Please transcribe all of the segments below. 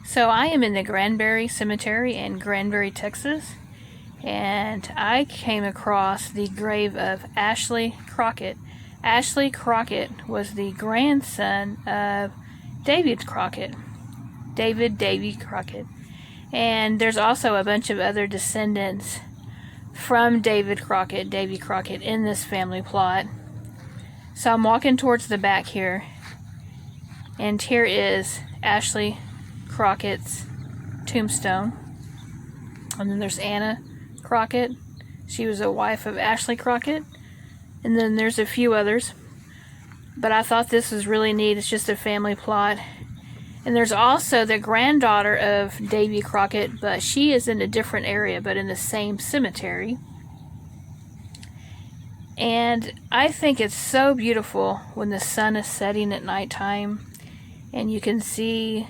So I am in the Granbury Cemetery in Granbury, Texas, and I came across the grave of Ashley Crockett. Ashley Crockett was the grandson of David Crockett. Davy Crockett. And there's also a bunch of other descendants from Davy Crockett in this family plot. So I'm walking towards the back here, and here is Ashley Crockett's tombstone. And then there's Anna Crockett. She was a wife of Ashley Crockett. And then there's a few others. But I thought this was really neat. It's just a family plot. And there's also the granddaughter of Davy Crockett, but she is in a different area, but in the same cemetery. And I think it's so beautiful when the sun is setting at nighttime and you can see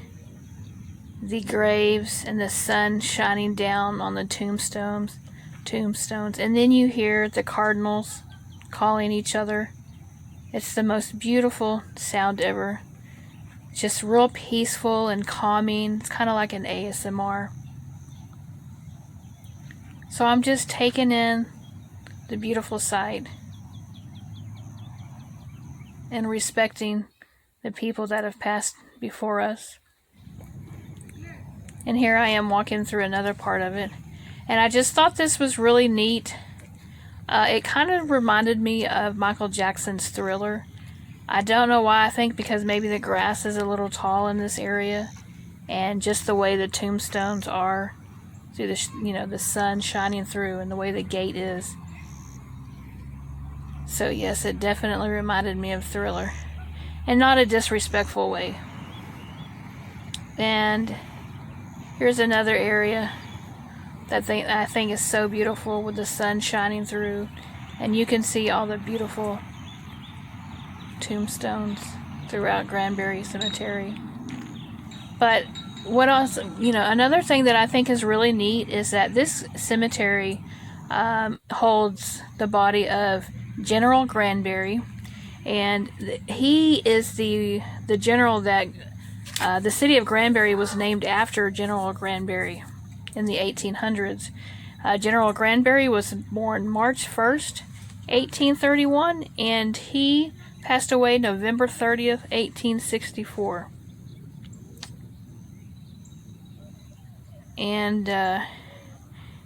the graves and the sun shining down on the tombstones, and then you hear the cardinals calling each other. It's the most beautiful sound ever. Just real peaceful and calming. It's kind of like an ASMR. So I'm just taking in the beautiful sight and respecting the people that have passed before us. And here I am walking through another part of it. And I just thought this was really neat. It kind of reminded me of Michael Jackson's Thriller. I don't know why. I think because maybe the grass is a little tall in this area. And just the way the tombstones are. Through the sun shining through and the way the gate is. So yes, it definitely reminded me of Thriller. And not a disrespectful way. And here's another area that I think is so beautiful with the sun shining through. And you can see all the beautiful tombstones throughout Granbury Cemetery. But what else, another thing that I think is really neat is that this cemetery holds the body of General Granbury. And he is the general that the city of Granbury was named after General Granbury in the 1800s. General Granbury was born March 1st, 1831, and he passed away November 30th, 1864. And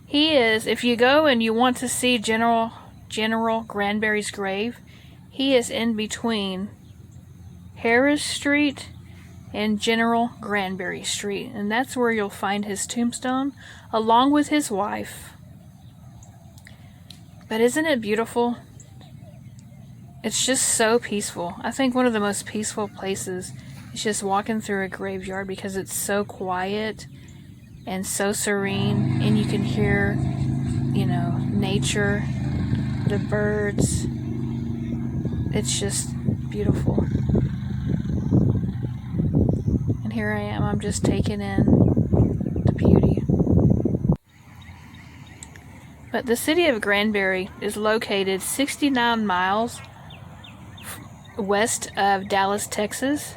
he is, if you go and you want to see General Granbury's grave, he is in between Harris Street and General Granbury Street, and that's where you'll find his tombstone along with his wife. But isn't it beautiful? It's just so peaceful. I think one of the most peaceful places is just walking through a graveyard because it's so quiet and so serene, and you can hear, nature, the birds. It's just beautiful. And here I am, I'm just taking in the beauty. But the city of Granbury is located 69 miles west of Dallas, Texas.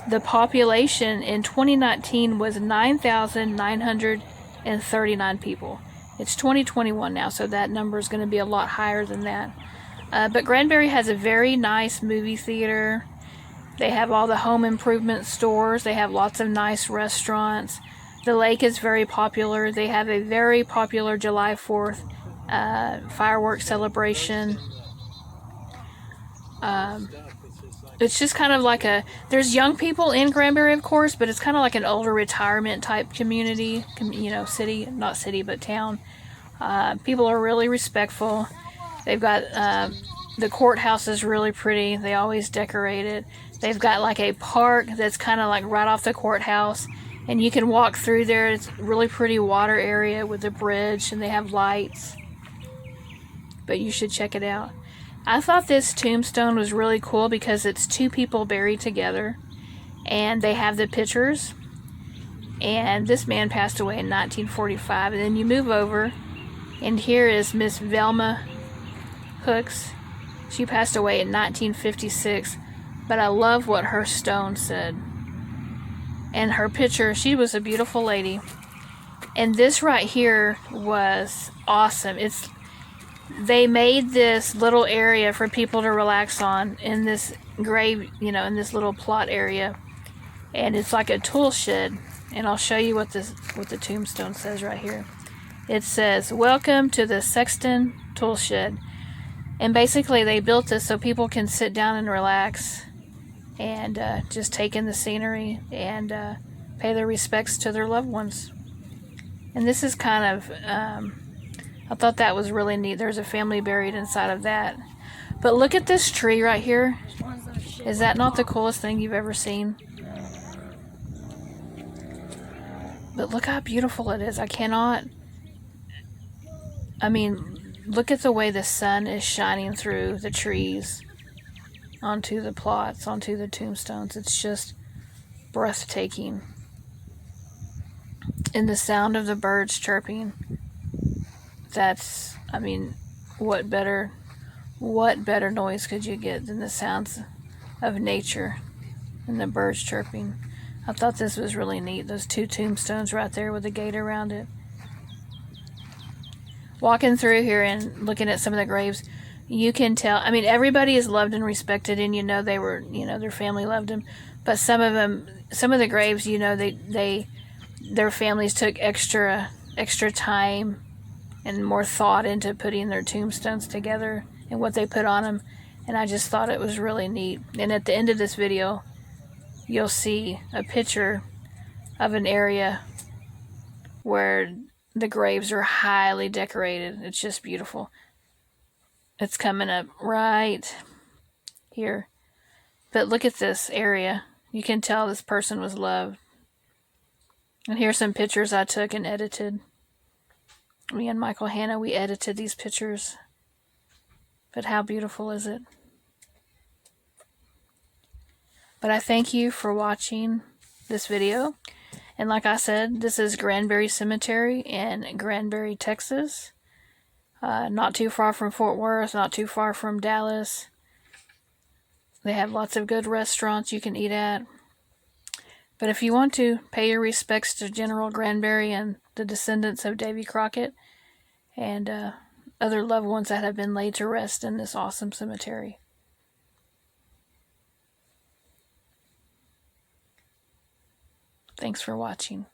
The population in 2019 was 9,939 people. It's 2021 now, so that number is going to be a lot higher than that. But Granbury has a very nice movie theater. They have all the home improvement stores. They have lots of nice restaurants. The lake is very popular. They have a very popular July 4th fireworks celebration. It's just kind of like there's young people in Granbury, of course, but it's kind of like an older retirement type community, city, not city, but town. People are really respectful. They've got, the courthouse is really pretty. They always decorate it. They've got like a park that's kind of like right off the courthouse, and you can walk through there. It's a really pretty water area with a bridge, and they have lights. But you should check it out. I thought this tombstone was really cool because it's two people buried together, and they have the pictures. And this man passed away in 1945, and then you move over, and here is Miss Velma Hooks. She passed away in 1956, but I love what her stone said. And her picture, she was a beautiful lady. And this right here was awesome. They made this little area for people to relax on in this grave, in this little plot area. And it's like a tool shed. And I'll show you what the tombstone says right here. It says, "Welcome to the Sexton Tool Shed." And basically they built this so people can sit down and relax and just take in the scenery and pay their respects to their loved ones. And this is kind of, I thought that was really neat. There's a family buried inside of that. But look at this tree right here. Is that not the coolest thing you've ever seen? But look how beautiful it is. Look at the way the sun is shining through the trees onto the plots, onto the tombstones. It's just breathtaking. And the sound of the birds chirping. What better noise could you get than the sounds of nature and the birds chirping? I thought this was really neat. Those two tombstones right there with the gate around it. Walking through here and looking at some of the graves, you can tell. Everybody is loved and respected, and they were, their family loved them. But some of the graves, their families took extra time and more thought into putting their tombstones together and what they put on them. And I just thought it was really neat. And at the end of this video, you'll see a picture of an area where the graves are highly decorated. It's just beautiful. It's coming up right here. But look at this area. You can tell this person was loved. And here's some pictures I took and edited. Me and Michael Hanna, we edited these pictures. But how beautiful is it? But I thank you for watching this video. And like I said, this is Granbury Cemetery in Granbury, Texas. Not too far from Fort Worth, not too far from Dallas. They have lots of good restaurants you can eat at. But if you want to, pay your respects to General Granbury and the descendants of Davy Crockett and other loved ones that have been laid to rest in this awesome cemetery. Thanks for watching.